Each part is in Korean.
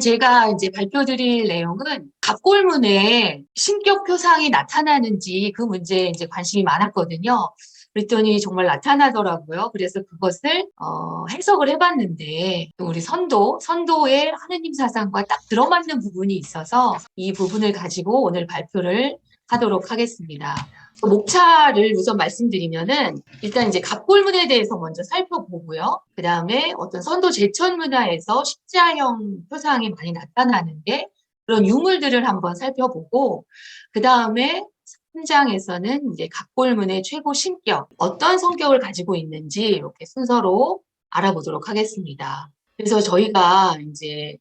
제가 이제 발표드릴 내용은 갑골문에 신격 표상이 나타나는지 그 문제에 이제 관심이 많았거든요. 그랬더니 정말 나타나더라고요. 그래서 그것을 해석을 해봤는데 우리 선도의 하느님 사상과 딱 들어맞는 부분이 있어서 이 부분을 가지고 오늘 발표를 하도록 하겠습니다. 목차를 우선 말씀드리면은 일단 이제 갑골문에 대해서 먼저 살펴보고요. 그 다음에 어떤 선도 제천 문화에서 십자형 표상이 많이 나타나는데 그런 유물들을 한번 살펴보고 그 다음에 3장에서는 이제 갑골문의 최고 신격, 어떤 성격을 가지고 있는지 이렇게 순서로 알아보도록 하겠습니다. 그래서 저희가 이제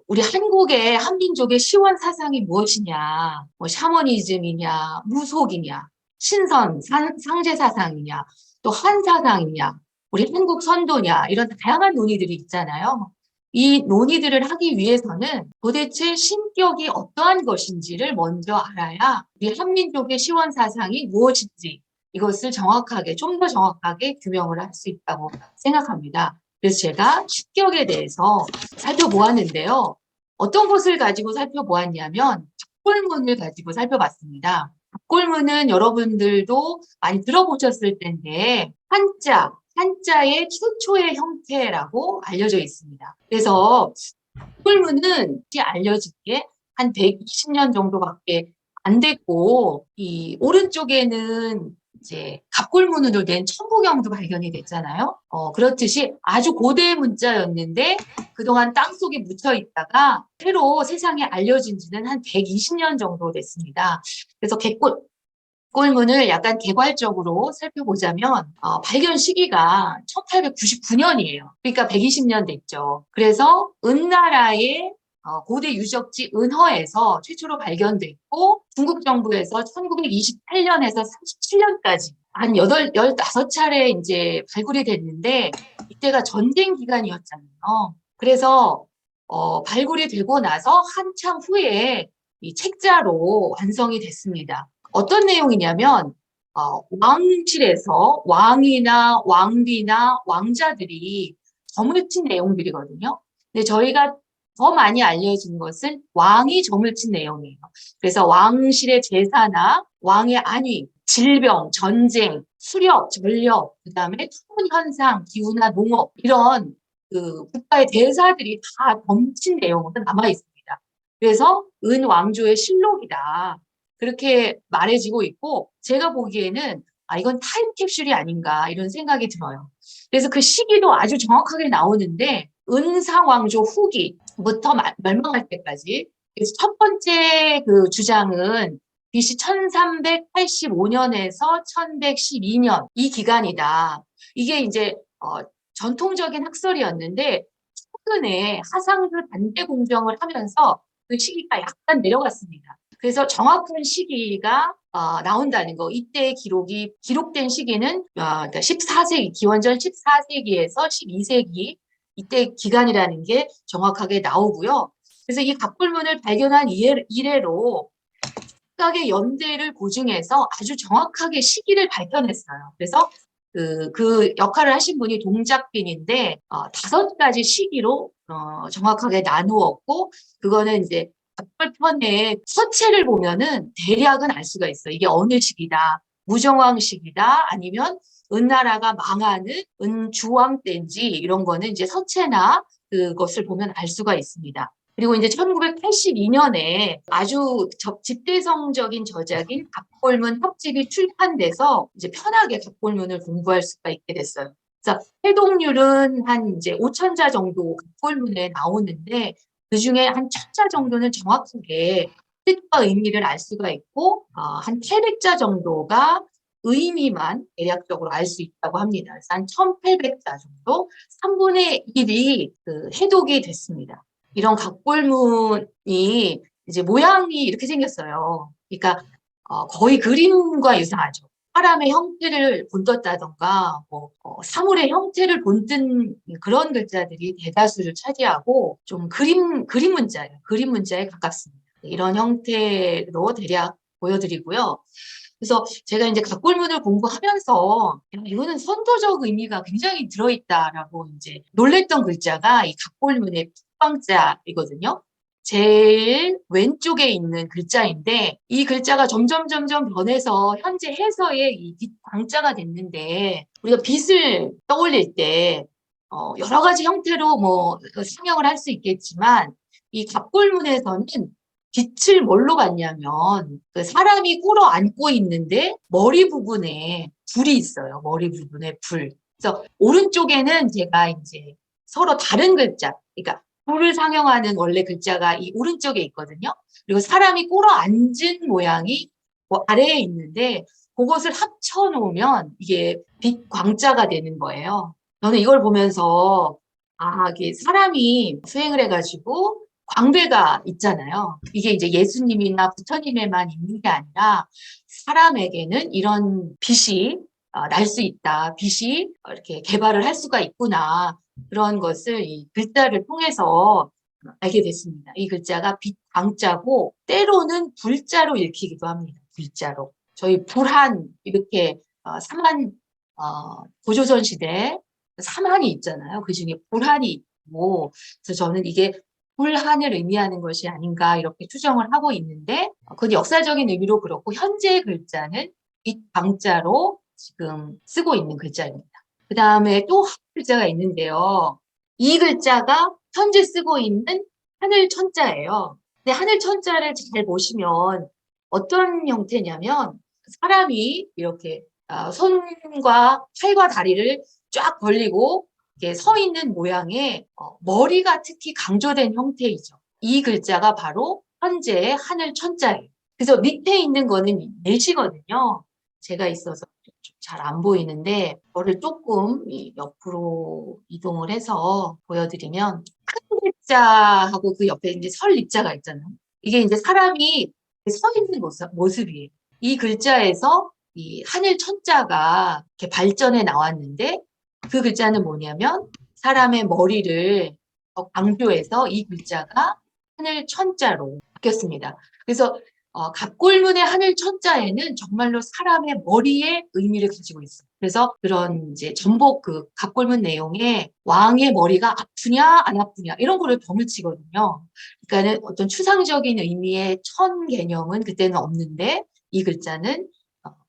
우리 한국의 한민족의 시원 사상이 무엇이냐, 뭐 샤머니즘이냐, 무속이냐, 신선, 상제 사상이냐, 또 한 사상이냐, 우리 한국 선도냐, 이런 다양한 논의들이 있잖아요. 이 논의들을 하기 위해서는 도대체 신격이 어떠한 것인지를 먼저 알아야 우리 한민족의 시원 사상이 무엇인지 이것을 정확하게, 좀 더 정확하게 규명을 할 수 있다고 생각합니다. 그래서 제가 신격에 대해서 살펴보았는데요. 어떤 것을 가지고 살펴보았냐면 갑골문을 가지고 살펴봤습니다. 갑골문은 여러분들도 많이 들어보셨을 텐데 한자의 최초의 형태라고 알려져 있습니다. 그래서 갑골문은 알려진 게 한 120년 정도밖에 안 됐고 이 오른쪽에는 이제 갑골문으로 된 천부경도 발견이 됐잖아요. 그렇듯이 아주 고대 문자였는데 그동안 땅속에 묻혀 있다가 새로 세상에 알려진 지는 한 120년 정도 됐습니다. 그래서 갑골문을 약간 개괄적으로 살펴보자면 발견 시기가 1899년이에요. 그러니까 120년 됐죠. 그래서 은나라의 고대 유적지 은허에서 최초로 발견됐고 중국 정부에서 1928년에서 37년까지 한 15차례 이제 발굴이 됐는데 이때가 전쟁 기간이었잖아요. 그래서 발굴이 되고 나서 한참 후에 이 책자로 완성이 됐습니다. 어떤 내용이냐면 왕실에서 왕이나 왕비나 왕자들이 점을 친 내용들이거든요. 근데 저희가 더 많이 알려진 것은 왕이 점을 친 내용이에요. 그래서 왕실의 제사나 왕의 안위, 질병, 전쟁, 수렵, 전력, 그다음에 투문 현상, 기후나 농업 이런 그 국가의 대사들이 다 점친 내용으로 남아 있습니다. 그래서 은 왕조의 실록이다. 그렇게 말해지고 있고 제가 보기에는 이건 타임캡슐이 아닌가 이런 생각이 들어요. 그래서 그 시기도 아주 정확하게 나오는데 은상왕조 후기부터 멸망할 때까지. 그래서 첫 번째 그 주장은 BC 1385년에서 1112년 이 기간이다. 이게 이제 전통적인 학설이었는데 최근에 하상조 단대 공정을 하면서 그 시기가 약간 내려갔습니다. 그래서 정확한 시기가 나온다는 거. 이때 기록된 시기는 그러니까 14세기, 기원전 14세기에서 12세기 이때 기간이라는 게 정확하게 나오고요. 그래서 이 갑골문을 발견한 이래로 각각의 연대를 고증해서 아주 정확하게 시기를 밝혀냈어요. 그래서 그 역할을 하신 분이 동작빈인데 5가지 시기로 정확하게 나누었고 그거는 이제 각벌편의 서체를 보면은 대략은 알 수가 있어요. 이게 어느 시기다. 무정왕 시기다. 아니면 은나라가 망하는 은주왕 때인지 이런 거는 이제 서체나 그것을 보면 알 수가 있습니다. 그리고 이제 1982년에 아주 집대성적인 저작인 갑골문 협집이 출판돼서 이제 편하게 갑골문을 공부할 수가 있게 됐어요. 그래서 해독률은 한 이제 5,000자 정도 갑골문에 나오는데 그 중에 한 1,000자 정도는 정확하게 뜻과 의미를 알 수가 있고 한 800자 정도가 의미만 대략적으로 알 수 있다고 합니다. 그래서 한 1,800자 정도, 3분의 1이 그 해독이 됐습니다. 이런 각골문이 이제 모양이 이렇게 생겼어요. 그러니까 거의 그림과 유사하죠. 사람의 형태를 본떴다던가 사물의 형태를 본뜬 그런 글자들이 대다수를 차지하고 좀 그림 문자예요. 그림 문자에 가깝습니다. 이런 형태로 대략 보여드리고요. 그래서 제가 이제 각골문을 공부하면서 이거는 선도적 의미가 굉장히 들어있다라고 이제 놀랬던 글자가 이 각골문의 빗광자이거든요. 제일 왼쪽에 있는 글자인데 이 글자가 점점 변해서 현재 해서의 이 빗광자가 됐는데 우리가 빛을 떠올릴 때 여러 가지 형태로 뭐 상형을 할 수 있겠지만 이 갑골문에서는 빛을 뭘로 봤냐면 그 사람이 꿇어 앉고 있는데 머리 부분에 불이 있어요. 머리 부분에 불. 그래서 오른쪽에는 제가 이제 서로 다른 글자, 그러니까 불을 상영하는 원래 글자가 이 오른쪽에 있거든요. 그리고 사람이 꿇어 앉은 모양이 뭐 아래에 있는데 그것을 합쳐 놓으면 이게 빛광자가 되는 거예요. 저는 이걸 보면서 이게 사람이 수행을 해가지고 광배가 있잖아요. 이게 이제 예수님이나 부처님에만 있는 게 아니라 사람에게는 이런 빛이 날 수 있다. 빛이 이렇게 개발을 할 수가 있구나. 그런 것을 이 글자를 통해서 알게 됐습니다. 이 글자가 빛광자고 때로는 불자로 읽히기도 합니다. 불자로. 저희 불한 이렇게 삼한 고조선 시대 삼한이 있잖아요. 그중에 불한이 있고 그래서 저는 이게 불한을 의미하는 것이 아닌가 이렇게 추정을 하고 있는데 그건 역사적인 의미로 그렇고 현재 글자는 빛광자로 지금 쓰고 있는 글자입니다. 그 다음에 또 한 글자가 있는데요. 이 글자가 현재 쓰고 있는 하늘 천자예요. 근데 하늘 천자를 잘 보시면 어떤 형태냐면 사람이 이렇게 손과 팔과 다리를 쫙 벌리고 이렇게 서 있는 모양의 머리가 특히 강조된 형태이죠. 이 글자가 바로 현재의 하늘 천자예요. 그래서 밑에 있는 거는 내시거든요. 제가 있어서 잘 안 보이는데 저를 조금 옆으로 이동을 해서 보여드리면 큰 글자하고 그 옆에 이제 설 입자가 있잖아요. 이게 이제 사람이 서 있는 모습이에요. 이 글자에서 이 하늘 천자가 이렇게 발전해 나왔는데 그 글자는 뭐냐면 사람의 머리를 더 강조해서 이 글자가 하늘 천자로 바뀌었습니다. 그래서 갑골문의 하늘 천자에는 정말로 사람의 머리의 의미를 가지고 있어요. 그래서 그런 이제 전복 그 갑골문 내용에 왕의 머리가 아프냐 안 아프냐 이런 거를 점을 치거든요. 그러니까는 어떤 추상적인 의미의 천 개념은 그때는 없는데 이 글자는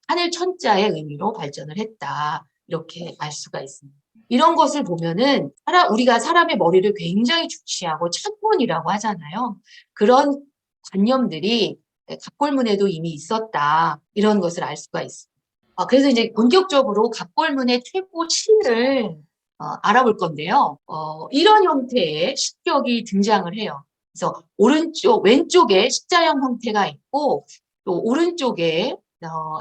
하늘 천자의 의미로 발전을 했다. 이렇게 알 수가 있습니다. 이런 것을 보면은 우리가 사람의 머리를 굉장히 중시하고 천문이라고 하잖아요. 그런 관념들이 갑골문에도 이미 있었다. 이런 것을 알 수가 있습니다. 그래서 이제 본격적으로 갑골문의 최고 시를 알아볼 건데요. 이런 형태의 시격이 등장을 해요. 그래서 왼쪽에 십자형 형태가 있고 또 오른쪽에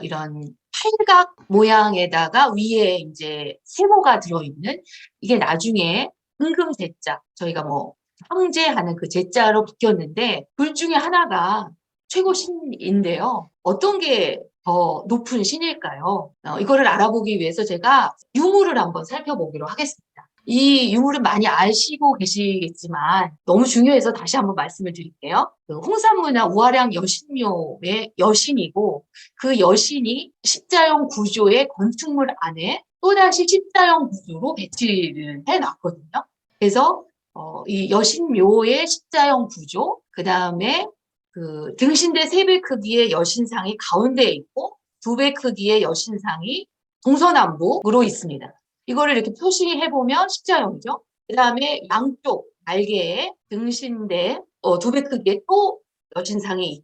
이런 팔각 모양에다가 위에 이제 세모가 들어있는 이게 나중에 임금제자 저희가 뭐 황제하는 그 제자로 바뀌었는데 둘 중에 하나가 최고 신인데요. 어떤 게 더 높은 신일까요? 이거를 알아보기 위해서 제가 유물을 한번 살펴보기로 하겠습니다. 이 유물은 많이 아시고 계시겠지만 너무 중요해서 다시 한번 말씀을 드릴게요. 그 홍산문화 우아량 여신묘의 여신이고 그 여신이 십자형 구조의 건축물 안에 또다시 십자형 구조로 배치를 해놨거든요. 그래서 이 여신묘의 십자형 구조, 그 다음에 그 등신대 3배 크기의 여신상이 가운데에 있고 2배 크기의 여신상이 동서남북으로 있습니다. 이거를 이렇게 표시해보면 십자형이죠. 그 다음에 양쪽 날개에 등신대 2배 크기의 또 여신상이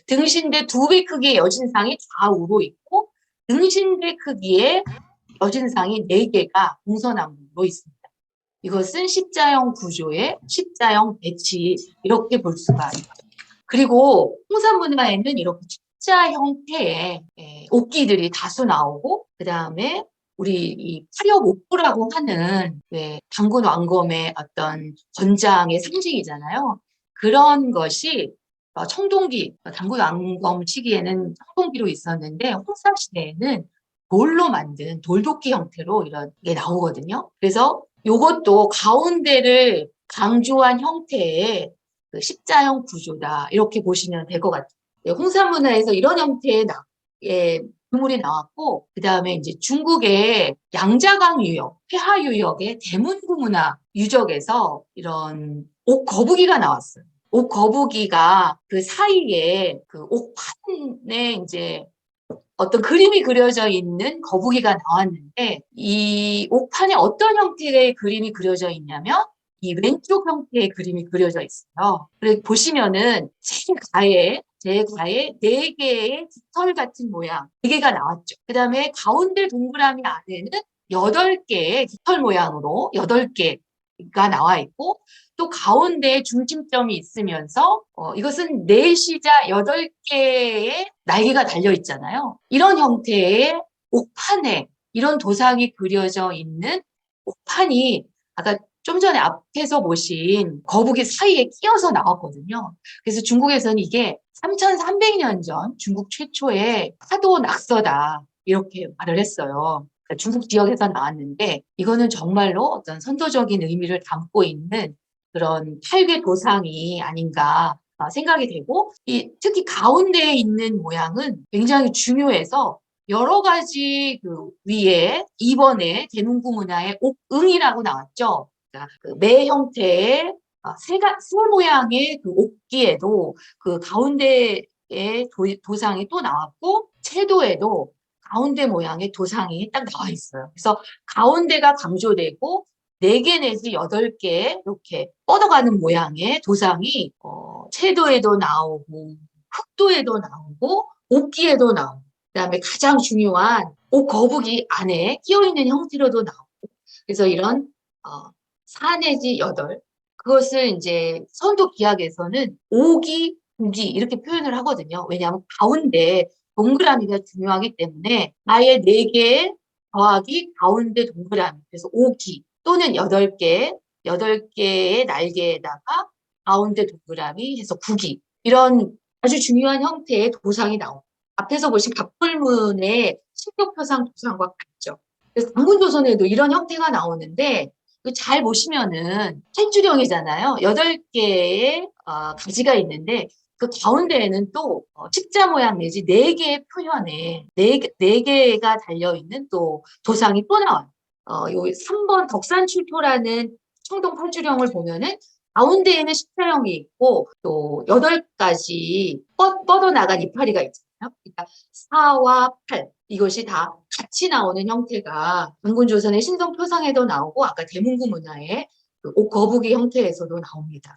등신대 2배 크기의 여신상이 좌우로 있고 등신대 크기의 여신상이 4개가 동서남북으로 있습니다. 이것은 십자형 구조의 십자형 배치 이렇게 볼 수가 있습니다. 그리고 홍산문화에는 이렇게 십자 형태의 옥기들이 다수 나오고 그 다음에 우리 이 화려옥구라고 하는 단군 왕검의 어떤 권장의 상징이잖아요. 그런 것이 청동기, 단군 왕검 시기에는 청동기로 있었는데 홍사 시대에는 돌로 만든 돌도끼 형태로 이런 게 나오거든요. 그래서 이것도 가운데를 강조한 형태의 그 십자형 구조다. 이렇게 보시면 될 것 같아요. 홍산문화에서 이런 형태의 유물이 나왔고, 그 다음에 이제 중국의 양자강 유역, 폐하 유역의 대문구 문화 유적에서 이런 옥거북이가 나왔어요. 옥거북이가 그 사이에 그 옥판에 이제 어떤 그림이 그려져 있는 거북이가 나왔는데 이 옥판에 어떤 형태의 그림이 그려져 있냐면 이 왼쪽 형태의 그림이 그려져 있어요. 그래서 보시면은 제 가에 네 개의 깃털 같은 모양, 네 개가 나왔죠. 그 다음에 가운데 동그라미 안에는 8개의 깃털 모양으로 8개가 나와 있고 또 가운데에 중심점이 있으면서 이것은 넷이자 8개의 날개가 달려 있잖아요. 이런 형태의 옥판에 이런 도상이 그려져 있는 옥판이 아까 좀 전에 앞에서 보신 거북이 사이에 끼어서 나왔거든요. 그래서 중국에서는 이게 3,300년 전 중국 최초의 파도 낙서다 이렇게 말을 했어요. 그러니까 중국 지역에서 나왔는데 이거는 정말로 어떤 선도적인 의미를 담고 있는 그런 탈괴 도상이 아닌가 생각이 되고 특히 가운데에 있는 모양은 굉장히 중요해서 여러 가지 그 위에 2번에 대문구 문화에 옥응이라고 나왔죠. 그러니까 그매 형태의 새 모양의 그 옥기에도 그 가운데에 도상이 또 나왔고 채도에도 가운데 모양의 도상이 딱 나와 있어요. 그래서 가운데가 강조되고 4개 내지 8개 이렇게 뻗어가는 모양의 도상이 채도에도 나오고 흑도에도 나오고 옥기에도 나오고 그다음에 가장 중요한 옥거북이 안에 끼어있는 형태로도 나오고 그래서 이런 4 내지 8 그것을 이제 선도 기학에서는 오기, 구기 이렇게 표현을 하거든요. 왜냐하면 가운데 동그라미가 중요하기 때문에 아예 4개 더하기 가운데 동그라미 그래서 오기 또는 8개, 8개의 날개에다가 가운데 동그라미 해서 구기 이런 아주 중요한 형태의 도상이 나옵니다. 앞에서 보신 갑불문의 신격표상 도상과 같죠. 그래서 단군조선에도 이런 형태가 나오는데 잘 보시면은 캔줄형이잖아요. 8개의 가지가 있는데 그 가운데에는 또 십자 모양 내지 4개의 표현에 4개가 달려있는 또 도상이 또 나와요. 요 3번 덕산출토라는 청동 팔줄형을 보면은 가운데에는 십자형이 있고 또 8가지 뻗어나간 이파리가 있잖아요. 그러니까 4와 8 이것이 다 같이 나오는 형태가 단군조선의 신성표상에도 나오고 아까 대문구 문화의 그 옥거북이 형태에서도 나옵니다.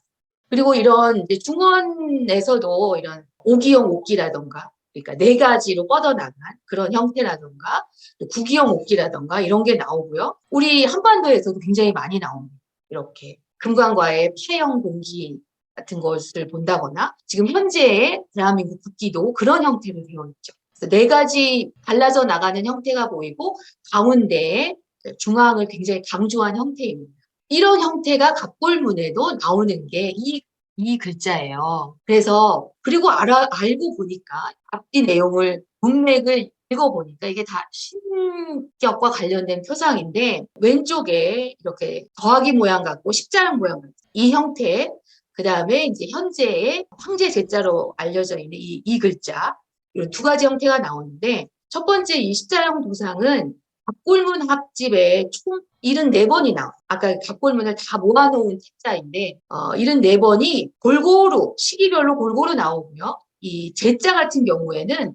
그리고 이런 이제 중원에서도 이런 오기형 옥기라던가 그러니까 4가지로 뻗어나간 그런 형태라던가 구기형 옥기라던가 이런 게 나오고요. 우리 한반도에서도 굉장히 많이 나옵니다. 이렇게 금관과의 폐형 공기 같은 것을 본다거나 지금 현재의 대한민국 국기도 그런 형태로 되어 있죠. 그래서 4가지 갈라져 나가는 형태가 보이고 가운데에 중앙을 굉장히 강조한 형태입니다. 이런 형태가 갑골문에도 나오는 게 이 글자예요. 그래서 그리고 알고 보니까 앞뒤 내용을 문맥을 읽어보니까 이게 다 신격과 관련된 표상인데 왼쪽에 이렇게 더하기 모양 같고 십자형 모양 같고 이 형태 그 다음에 이제 현재의 황제 제자로 알려져 있는 이 글자 이런 2가지 형태가 나오는데 첫 번째 이 십자형 도상은 갑골문 합집에 총 74번이 나와요. 아까 갑골문을 다 모아놓은 책자인데 74번이 골고루 시기별로 골고루 나오고요. 이 제자 같은 경우에는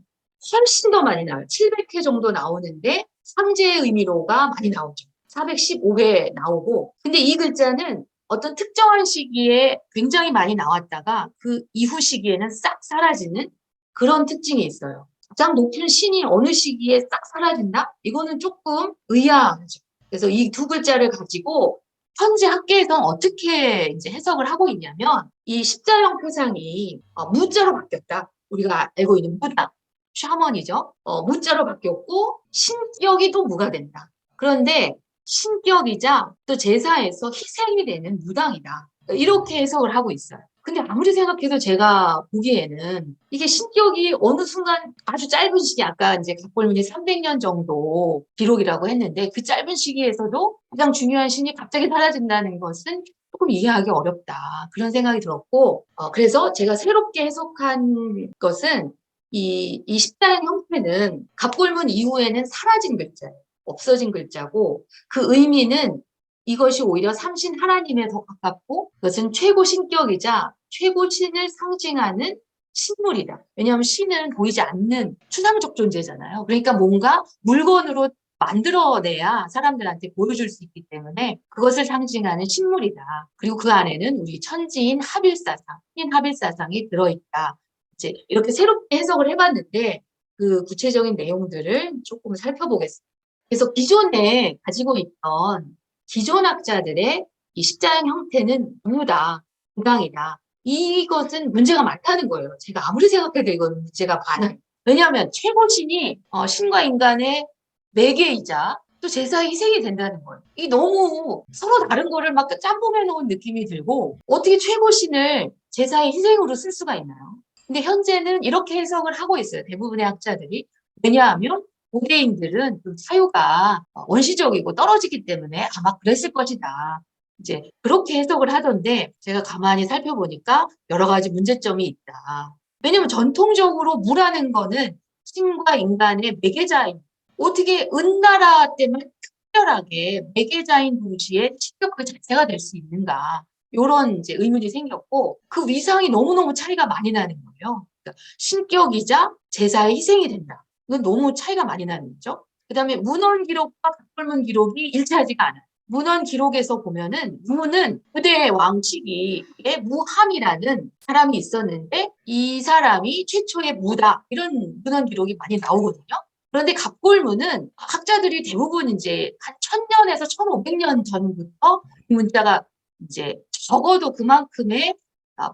훨씬 더 많이 나와요. 700회 정도 나오는데 상제의 의미로가 많이 나오죠. 415회 나오고 근데 이 글자는 어떤 특정한 시기에 굉장히 많이 나왔다가 그 이후 시기에는 싹 사라지는 그런 특징이 있어요. 가장 높은 신이 어느 시기에 싹 사라진다? 이거는 조금 의아하죠. 그래서 이 2글자를 가지고 현재 학계에서는 어떻게 이제 해석을 하고 있냐면 이 십자형 표상이 무자로 바뀌었다. 우리가 알고 있는 무다. 샤먼이죠. 무자로 바뀌었고 신격이 또 무가 된다. 그런데 신격이자 또 제사에서 희생이 되는 무당이다. 이렇게 해석을 하고 있어요. 근데 아무리 생각해도 제가 보기에는 이게 신격이 어느 순간 아주 짧은 시기, 아까 이제 갑골문이 300년 정도 기록이라고 했는데 그 짧은 시기에서도 가장 중요한 신이 갑자기 사라진다는 것은 조금 이해하기 어렵다. 그런 생각이 들었고, 그래서 제가 새롭게 해석한 것은 이 십자형 형태는 갑골문 이후에는 사라진 글자예요. 없어진 글자고 그 의미는 이것이 오히려 삼신 하나님에 더 가깝고 그것은 최고 신격이자 최고 신을 상징하는 신물이다. 왜냐하면 신은 보이지 않는 추상적 존재잖아요. 그러니까 뭔가 물건으로 만들어내야 사람들한테 보여줄 수 있기 때문에 그것을 상징하는 신물이다. 그리고 그 안에는 우리 천지인 하빌사상, 신 하빌사상이 들어있다. 이제 이렇게 새롭게 해석을 해봤는데 그 구체적인 내용들을 조금 살펴보겠습니다. 그래서 기존에 가지고 있던 기존 학자들의 이 십자형 형태는 무다, 무당이다. 이것은 문제가 많다는 거예요. 제가 아무리 생각해도 이건 문제가 많아요. 왜냐하면 최고신이 신과 인간의 매개이자 또 제사의 희생이 된다는 거예요. 이 너무 서로 다른 거를 막 짬뽕해 놓은 느낌이 들고 어떻게 최고신을 제사의 희생으로 쓸 수가 있나요? 근데 현재는 이렇게 해석을 하고 있어요. 대부분의 학자들이. 왜냐하면 고대인들은 그 사유가 원시적이고 떨어지기 때문에 아마 그랬을 것이다. 이제 그렇게 해석을 하던데 제가 가만히 살펴보니까 여러 가지 문제점이 있다. 왜냐면 전통적으로 무라는 거는 신과 인간의 매개자인 어떻게 은나라 때문에 특별하게 매개자인 동시에 신격 그 자체가 될 수 있는가? 이런 이제 의문이 생겼고 그 위상이 너무너무 차이가 많이 나는 거예요. 그러니까 신격이자 제사의 희생이 된다. 이건 너무 차이가 많이 나는 거죠. 그다음에 문헌 기록과 각불문 기록이 일치하지가 않아요. 문헌 기록에서 보면은 무는 그대 왕치기에 무함이라는 사람이 있었는데 이 사람이 최초의 무다 이런 문헌 기록이 많이 나오거든요. 그런데 갑골문은 학자들이 대부분 이제 한 1000년에서 1500년 전부터 이 문자가 이제 적어도 그만큼의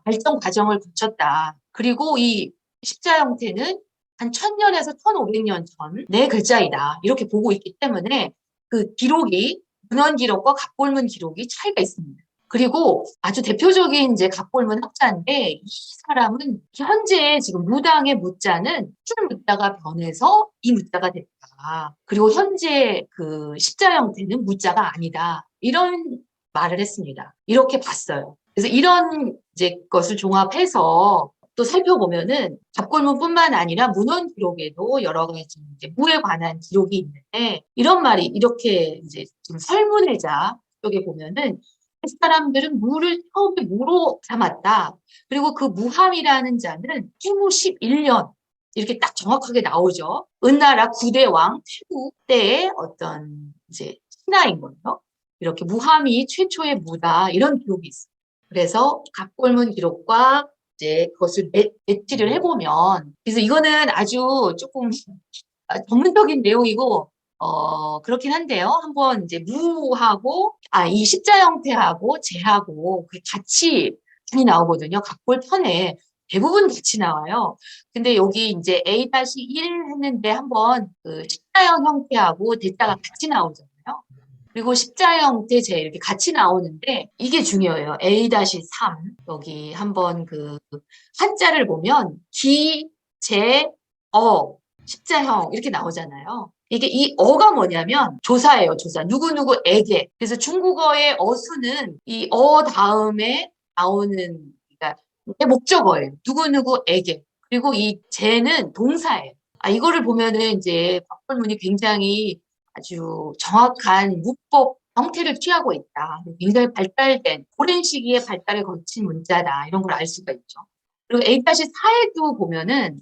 발전 과정을 거쳤다. 그리고 이 십자 형태는 한 1000년에서 1500년 전의 글자이다. 이렇게 보고 있기 때문에 그 기록이 문헌 기록과 갑골문 기록이 차이가 있습니다. 그리고 아주 대표적인 이제 갑골문 학자인데 이 사람은 현재 지금 무당의 무자는 출 무자가 변해서 이 무자가 됐다. 그리고 현재 그 십자 형태는 무자가 아니다. 이런 말을 했습니다. 이렇게 봤어요. 그래서 이런 이제 것을 종합해서 또 살펴보면은 갑골문뿐만 아니라 문헌 기록에도 여러 가지 이제 무에 관한 기록이 있는데 이런 말이 이렇게 이제 지금 설문회자 쪽에 보면은 그 사람들은 무를 처음에 무로 삼았다. 그리고 그 무함이라는 자는 태무 11년 이렇게 딱 정확하게 나오죠. 은나라 9대 왕 태무 때의 어떤 이제 신하인 거예요. 이렇게 무함이 최초의 무다 이런 기록이 있어요. 그래서 갑골문 기록과 이제 그것을 매치를 해보면 그래서 이거는 아주 조금 전문적인 내용이고 그렇긴 한데요. 한번 이제 무하고 이 십자 형태하고 재하고 그 같이 많이 나오거든요. 각골 편에 대부분 같이 나와요. 근데 여기 이제 A-1 했는데 한번 그 십자형 형태하고 대자가 같이 나오잖아요. 그리고 십자 형태 재 이렇게 같이 나오는데 이게 중요해요. A-3 여기 한번 그 한자를 보면 기, 재, 십자형 이렇게 나오잖아요. 이게 이 어가 뭐냐면 조사예요, 조사. 누구누구에게. 그래서 중국어의 어수는 이 다음에 나오는, 그러니까 목적어예요. 누구누구에게. 그리고 이 제는 동사예요. 이거를 보면은 이제 박불문이 굉장히 아주 정확한 문법 형태를 취하고 있다. 굉장히 발달된, 오랜 시기에 발달을 거친 문자다. 이런 걸 알 수가 있죠. 그리고 A-4에도 보면은,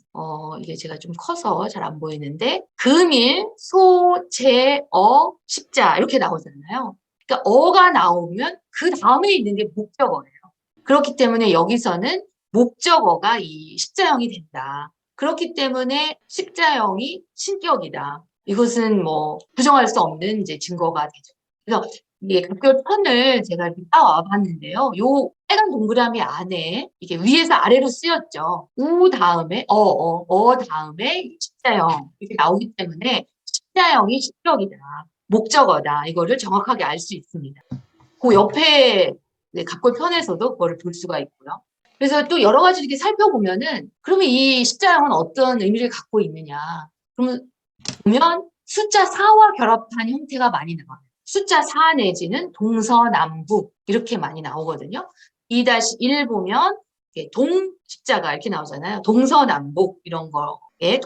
이게 제가 좀 커서 잘 안 보이는데, 금일, 소, 재, 십자, 이렇게 나오잖아요. 그러니까 어가 나오면 그 다음에 있는 게 목적어예요. 그렇기 때문에 여기서는 목적어가 이 십자형이 된다. 그렇기 때문에 십자형이 신격이다. 이것은 뭐 부정할 수 없는 이제 증거가 되죠. 그래서 이게 각별 편을 제가 이렇게 따와 봤는데요. 요 빨간 동그라미 안에 이게 위에서 아래로 쓰였죠. 우 다음에 다음에 십자형 이렇게 나오기 때문에 십자형이 신격이다. 목적어다. 이거를 정확하게 알 수 있습니다. 그 옆에 각골 편에서도 그거를 볼 수가 있고요. 그래서 또 여러 가지 이렇게 살펴보면은 그러면 이 십자형은 어떤 의미를 갖고 있느냐. 그러면 보면 숫자 4와 결합한 형태가 많이 나와요. 숫자 4 내지는 동서남북 이렇게 많이 나오거든요. 2-1 보면 동 십자가 이렇게 나오잖아요. 동서남북 이런 거에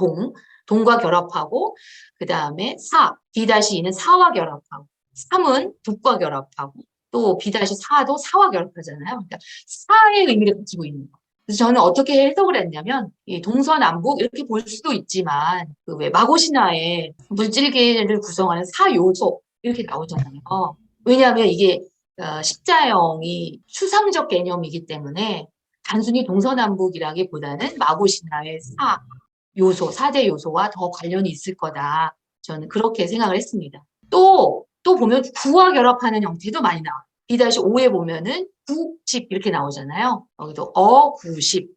동과 결합하고 그 다음에 4, D-2는 4와 결합하고 3은 북과 결합하고 또 B-4도 사와 결합하잖아요. 그러니까 사의 의미를 가지고 있는 거예요. 그래서 저는 어떻게 해석을 했냐면 이 동서남북 이렇게 볼 수도 있지만 그 왜 마고신화의 물질계를 구성하는 사요소 이렇게 나오잖아요. 왜냐하면 이게 십자형이 추상적 개념이기 때문에 단순히 동서남북이라기보다는 마고신화의 사 요소, 4대 요소와 더 관련이 있을 거다. 저는 그렇게 생각을 했습니다. 또 보면 구와 결합하는 형태도 많이 나와요. B-5에 보면은 구십 이렇게 나오잖아요. 여기도 구십,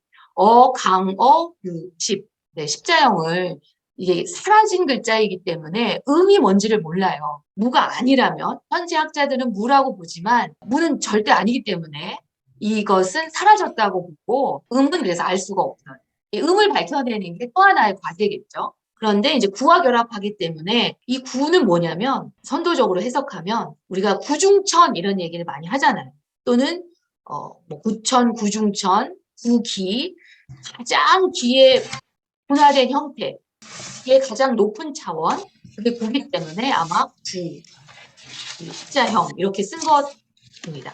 강어, 유십. 네, 십자형을 이게 사라진 글자이기 때문에 음이 뭔지를 몰라요. 무가 아니라면 현재 학자들은 무라고 보지만 무는 절대 아니기 때문에 이것은 사라졌다고 보고 음은 그래서 알 수가 없어요. 이 음을 밝혀내는 게 또 하나의 과제겠죠. 그런데 이제 구와 결합하기 때문에 이 구는 뭐냐면 선도적으로 해석하면 우리가 구중천 이런 얘기를 많이 하잖아요. 또는 뭐 구천, 구중천, 구기 가장 뒤에 분화된 형태, 의 가장 높은 차원 그게 구기 때문에 아마 십자형 이렇게 쓴 것입니다.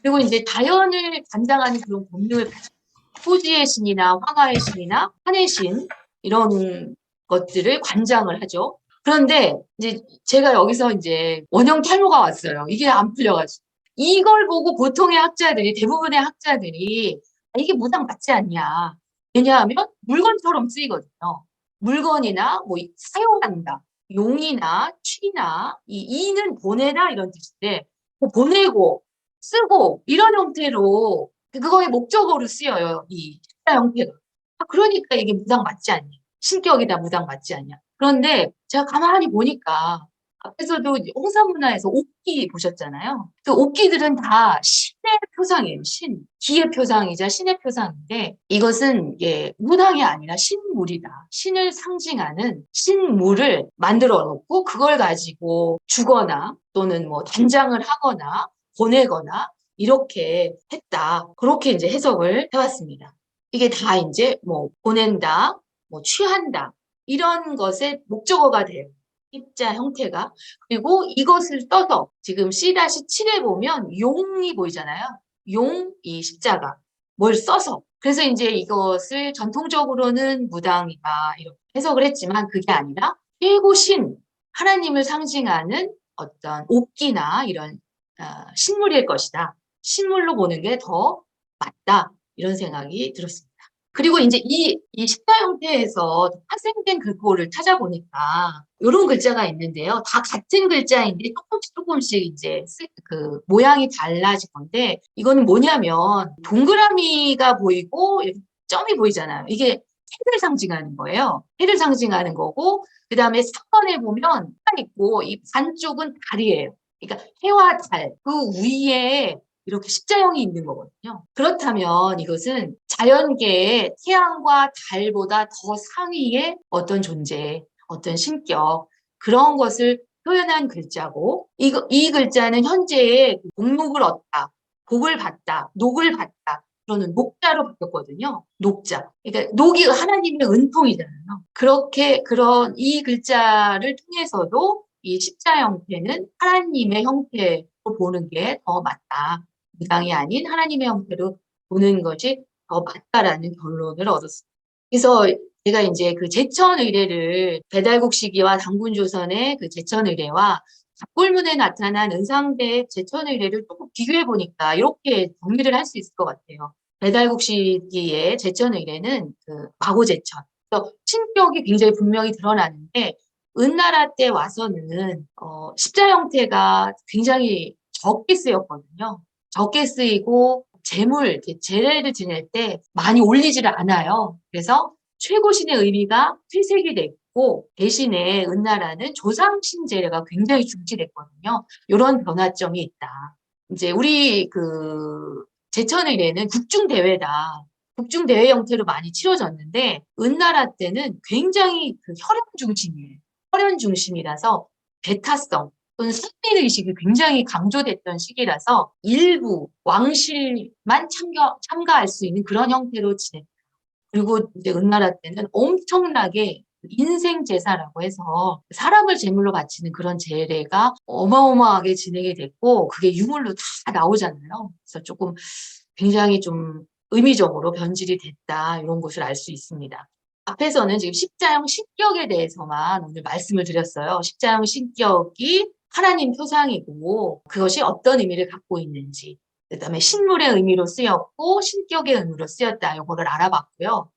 그리고 이제 자연을 관장하는 그런 본능을 가지고 토지의 신이나 화가의 신이나 한의 신 이런 것들을 관장을 하죠. 그런데 이제 제가 여기서 이제 원형 탈모가 왔어요. 이게 안 풀려가지고. 이걸 보고 보통의 학자들이, 대부분의 학자들이 이게 무당 맞지 않냐. 왜냐하면 물건처럼 쓰이거든요. 물건이나 뭐 사용한다. 용이나 취나 이 이는 보내다 이런 뜻인데 뭐 보내고 쓰고 이런 형태로 그거의 목적어로 쓰여요. 이 식사 형태가. 그러니까 이게 무당 맞지 않냐. 신격이다 무당 맞지 않냐. 그런데 제가 가만히 보니까 앞에서도 홍사문화에서 옥기 보셨잖아요. 그 옥기들은 다 신의 표상이에요. 기의 표상이자 신의 표상인데 이것은 무당이 아니라 신물이다. 신을 상징하는 신물을 만들어 놓고 그걸 가지고 주거나 또는 뭐 단장을 하거나 보내거나 이렇게 했다. 그렇게 이제 해석을 해왔습니다. 이게 다 이제 뭐 보낸다, 뭐 취한다 이런 것의 목적어가 돼요. 입자 형태가. 그리고 이것을 써서 지금 C-7에 보면 용이 보이잖아요. 용, 이 십자가. 뭘 써서. 그래서 이제 이것을 전통적으로는 무당이다 이렇게 해석을 했지만 그게 아니라 최고신, 하나님을 상징하는 어떤 옥기나 이런 신물일 것이다. 신물로 보는 게 더 맞다. 이런 생각이 들었습니다. 그리고 이제 이 십자 형태에서 파생된 글꼴을 찾아보니까 이런 글자가 있는데요. 다 같은 글자인데 조금씩 이제 그 모양이 달라진 건데 이거는 뭐냐면 동그라미가 보이고 이렇게 점이 보이잖아요. 이게 해를 상징하는 거예요. 해를 상징하는 거고 그 다음에 3번에 보면 해가 있고 이 반쪽은 달이에요. 그러니까 해와 달, 그 위에 이렇게 십자형이 있는 거거든요. 그렇다면 이것은 자연계의 태양과 달보다 더 상위의 어떤 존재, 어떤 신격, 그런 것을 표현한 글자고, 이 글자는 현재의 복록을 얻다, 복을 받다, 녹을 받다, 그러는 녹자로 바뀌었거든요. 녹자. 그러니까 녹이 하나님의 은총이잖아요. 그렇게, 그런 이 글자를 통해서도 이 십자 형태는 하나님의 형태로 보는 게 더 맞다. 무당이 아닌 하나님의 형태로 보는 것이 더 맞다라는 결론을 얻었습니다. 그래서 제가 이제 그 제천 의례를 배달국 시기와 당군조선의 그 제천 의례와 갑골문에 나타난 은상대 제천 의례를 조금 비교해 보니까 이렇게 정리를 할 수 있을 것 같아요. 배달국 시기의 제천 의례는 그 마고제천. 그래서 신격이 굉장히 분명히 드러나는데 은나라 때 와서는 십자 형태가 굉장히 적게 쓰였거든요. 적게 쓰이고 재물, 제례를 지낼 때 많이 올리지를 않아요. 그래서 최고신의 의미가 퇴색이 됐고 대신에 은나라는 조상신제례가 굉장히 중시됐거든요. 이런 변화점이 있다. 이제 우리 그 제천의례는 국중대회다. 국중대회 형태로 많이 치러졌는데 은나라 때는 굉장히 그 혈연 중심이에요. 혈연 중심이라서 배타성 또는 승리의식이 굉장히 강조됐던 시기라서 일부 왕실만 참가할 수 있는 그런 형태로 지냈다. 그리고 이제 은나라 때는 엄청나게 인생제사라고 해서 사람을 제물로 바치는 그런 제례가 어마어마하게 진행이 됐고 그게 유물로 다 나오잖아요. 그래서 조금 굉장히 좀 의미적으로 변질이 됐다 이런 것을 알 수 있습니다. 앞에서는 지금 십자형 신격에 대해서만 오늘 말씀을 드렸어요. 십자형 신격이 하나님 표상이고 그것이 어떤 의미를 갖고 있는지 그다음에 식물의 의미로 쓰였고 신격의 의미로 쓰였다 이거를 알아봤고요.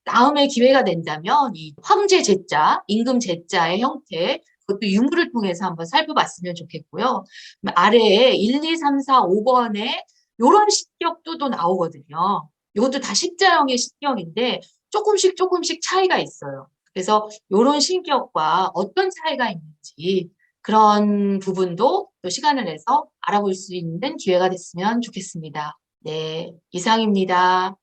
다음에 기회가 된다면 이 황제 제자, 임금 제자의 형태 그것도 유물을 통해서 한번 살펴봤으면 좋겠고요. 아래에 1, 2, 3, 4, 5번에 이런 신격도 또 나오거든요. 이것도 다 십자형의 신격인데 조금씩 차이가 있어요. 그래서 이런 신격과 어떤 차이가 있는지 그런 부분도 또 시간을 내서 알아볼 수 있는 기회가 됐으면 좋겠습니다. 네, 이상입니다.